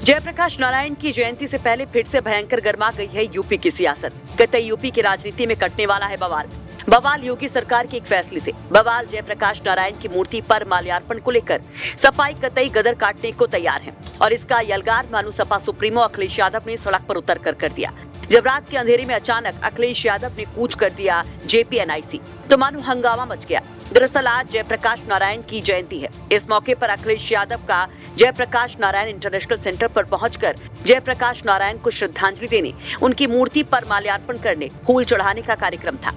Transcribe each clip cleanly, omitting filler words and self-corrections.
जयप्रकाश नारायण की जयंती से पहले फिर से भयंकर गर्मा गई है यूपी की सियासत। कतई यूपी की राजनीति में कटने वाला है बवाल योगी सरकार के एक फैसले से। बवाल जयप्रकाश नारायण की मूर्ति पर माल्यार्पण को लेकर सपाई कतई गदर काटने को तैयार है और इसका यलगार मानो सपा सुप्रीमो अखिलेश यादव ने सड़क पर उतर कर दिया। जब रात के अंधेरे में अचानक अखिलेश यादव ने कूच कर दिया जेपीएनआईसी तो मानो हंगामा मच गया। दरअसल आज जयप्रकाश नारायण की जयंती है। इस मौके पर अखिलेश यादव का जयप्रकाश नारायण इंटरनेशनल सेंटर पर पहुंचकर जयप्रकाश नारायण को श्रद्धांजलि देने, उनकी मूर्ति पर माल्यार्पण करने, फूल चढ़ाने का कार्यक्रम था।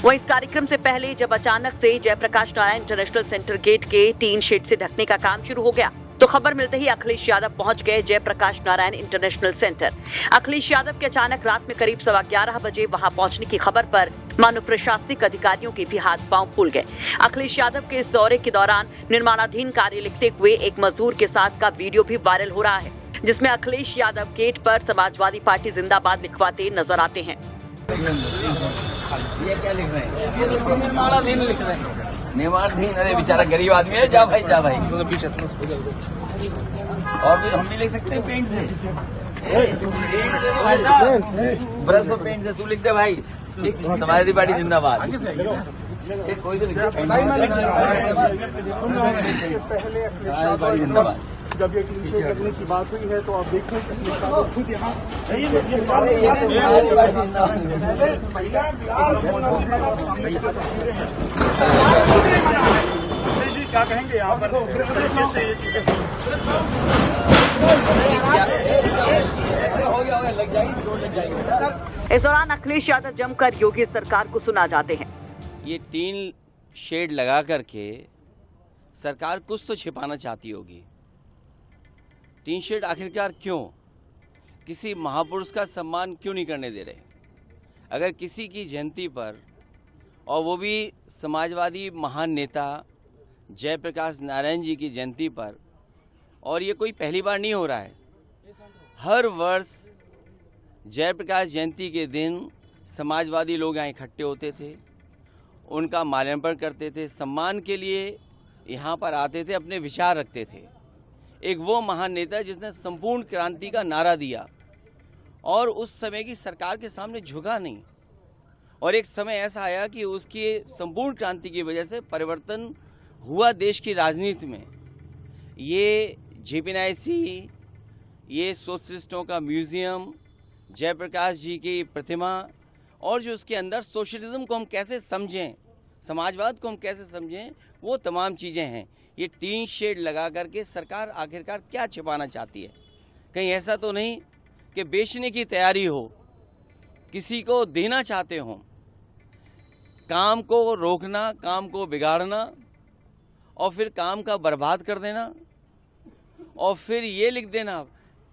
वहीं इस कार्यक्रम से पहले जब अचानक से Jayaprakash Narayan international centre gate के टीन शेड से ढकने का काम शुरू हो गया तो खबर मिलते ही अखिलेश यादव पहुंच गए जयप्रकाश नारायण इंटरनेशनल सेंटर। अखिलेश यादव के अचानक रात में करीब 11:15 बजे वहां पहुंचने की खबर पर मानो प्रशासनिक अधिकारियों के भी हाथ पांव फूल गए। अखिलेश यादव के इस दौरे के दौरान निर्माणाधीन कार्य लिखते हुए एक मजदूर के साथ का वीडियो भी वायरल हो रहा है, जिसमें अखिलेश यादव गेट पर समाजवादी पार्टी जिंदाबाद लिखवाते नजर आते हैं। ये क्या लिख रहे हैं? निर्माणाधीन लिख रहे हैं। निर्माणाधीन, अरे बेचारा गरीब आदमी है, जा भाई जा भाई। और भी हम भी लिख सकते हैं पेंट से, ब्रश और पेंट से। तू लिख दे भाई, समाजवादी पार्टी जिंदाबाद। कोई तो लिख दे पार्टी जिंदाबाद। जब ये टीम शेड लगने की बात हुई है तो आप देखें कि खुद यहाँ क्या कहेंगे आप इस दौरान अखिलेश यादव जमकर योगी सरकार को सुना जाते हैं। ये टीन शेड लगा करके सरकार कुछ तो छिपाना चाहती होगी। टीन शेड आखिरकार क्यों? किसी महापुरुष का सम्मान क्यों नहीं करने दे रहे? अगर किसी की जयंती पर, और वो भी समाजवादी महान नेता जयप्रकाश नारायण जी की जयंती पर, और ये कोई पहली बार नहीं हो रहा है। हर वर्ष जयप्रकाश जयंती के दिन समाजवादी लोग यहाँ इकट्ठे होते थे, उनका माल्यार्पण करते थे, सम्मान के लिए यहाँ पर आते थे, अपने विचार रखते थे। एक वो महान नेता जिसने संपूर्ण क्रांति का नारा दिया और उस समय की सरकार के सामने झुका नहीं, और एक समय ऐसा आया कि उसकी संपूर्ण क्रांति की वजह से परिवर्तन हुआ देश की राजनीति में। ये जेपीएनआईसी, ये सोशलिस्टों का म्यूजियम, जयप्रकाश जी की प्रतिमा, और जो उसके अंदर सोशलिज्म को हम कैसे समझें, समाजवाद को हम कैसे समझें, वो तमाम चीज़ें हैं। ये टीन शेड लगा करके सरकार आखिरकार क्या छिपाना चाहती है? कहीं ऐसा तो नहीं कि बेचने की तैयारी हो, किसी को देना चाहते हो? काम को रोकना, काम को बिगाड़ना और फिर काम का बर्बाद कर देना, और फिर ये लिख देना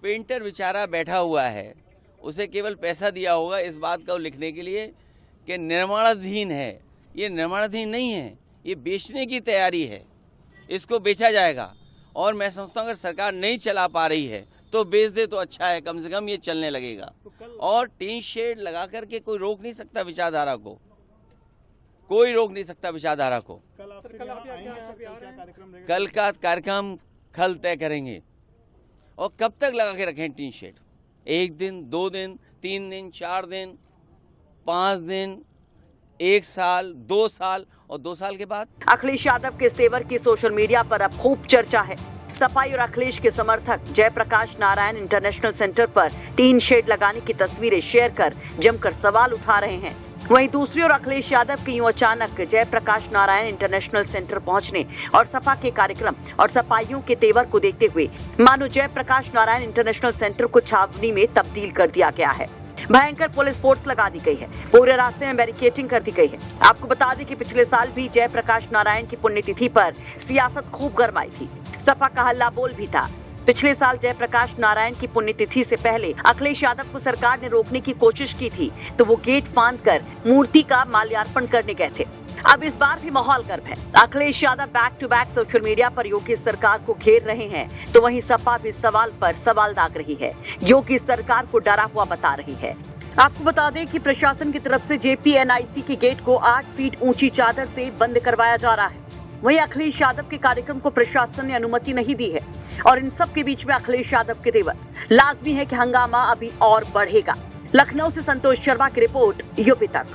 पेंटर बेचारा बैठा हुआ है, उसे केवल पैसा दिया होगा इस बात को लिखने के लिए कि निर्माणाधीन है। ये निर्माणाधीन नहीं है, ये बेचने की तैयारी है, इसको बेचा जाएगा। और मैं समझता हूँ अगर सरकार नहीं चला पा रही है तो बेच दे तो अच्छा है, कम से कम ये चलने लगेगा। और टीन शेड लगा करके कोई रोक नहीं सकता विचारधारा को, कोई रोक नहीं सकता विचारधारा को। कल का कार्यक्रम कल तय करेंगे। और कब तक लगा के रखें टीन शेड? 1 दिन, 2 दिन, 3 दिन, 4 दिन, 5 दिन, 1 साल, 2 साल, और 2 साल के बाद? अखिलेश यादव के तेवर की सोशल मीडिया पर अब खूब चर्चा है। सपाई और अखिलेश के समर्थक जयप्रकाश नारायण इंटरनेशनल सेंटर पर टीन शेड लगाने की तस्वीरें शेयर कर जमकर सवाल उठा रहे हैं। वहीं दूसरी ओर अखिलेश यादव के यूं अचानक जयप्रकाश नारायण इंटरनेशनल सेंटर पहुंचने और सपा के कार्यक्रम और सपाइयों के तेवर को देखते हुए मानो जयप्रकाश नारायण इंटरनेशनल सेंटर को छावनी में तब्दील कर दिया गया है। भयंकर पुलिस फोर्स लगा दी गई है, पूरे रास्ते में बैरिकेडिंग कर दी गई है। आपको बता दें कि पिछले साल भी जयप्रकाश नारायण की पुण्यतिथि पर सियासत खूब गरमाई थी, सपा का हल्ला बोल भी था। पिछले साल जयप्रकाश नारायण की पुण्यतिथि से पहले अखिलेश यादव को सरकार ने रोकने की कोशिश की थी तो वो गेट फांद कर मूर्ति का माल्यार्पण करने गए थे। अब इस बार भी माहौल गर्म है। Akhilesh Yadav back to back social media पर योगी सरकार को घेर रहे हैं तो वहीं सपा भी सवाल पर सवाल दाग रही है, योगी सरकार को डरा हुआ बता रही है। आपको बता दें कि प्रशासन की तरफ से जेपीएनआईसी के गेट को 8 फीट ऊंची चादर से बंद करवाया जा रहा है। वहीं अखिलेश यादव के कार्यक्रम को प्रशासन ने अनुमति नहीं दी है। और इन सब के बीच में अखिलेश यादव के तेवर। लाजमी है कि हंगामा अभी और बढ़ेगा। लखनऊ से संतोष शर्मा की रिपोर्ट, यूपी तक।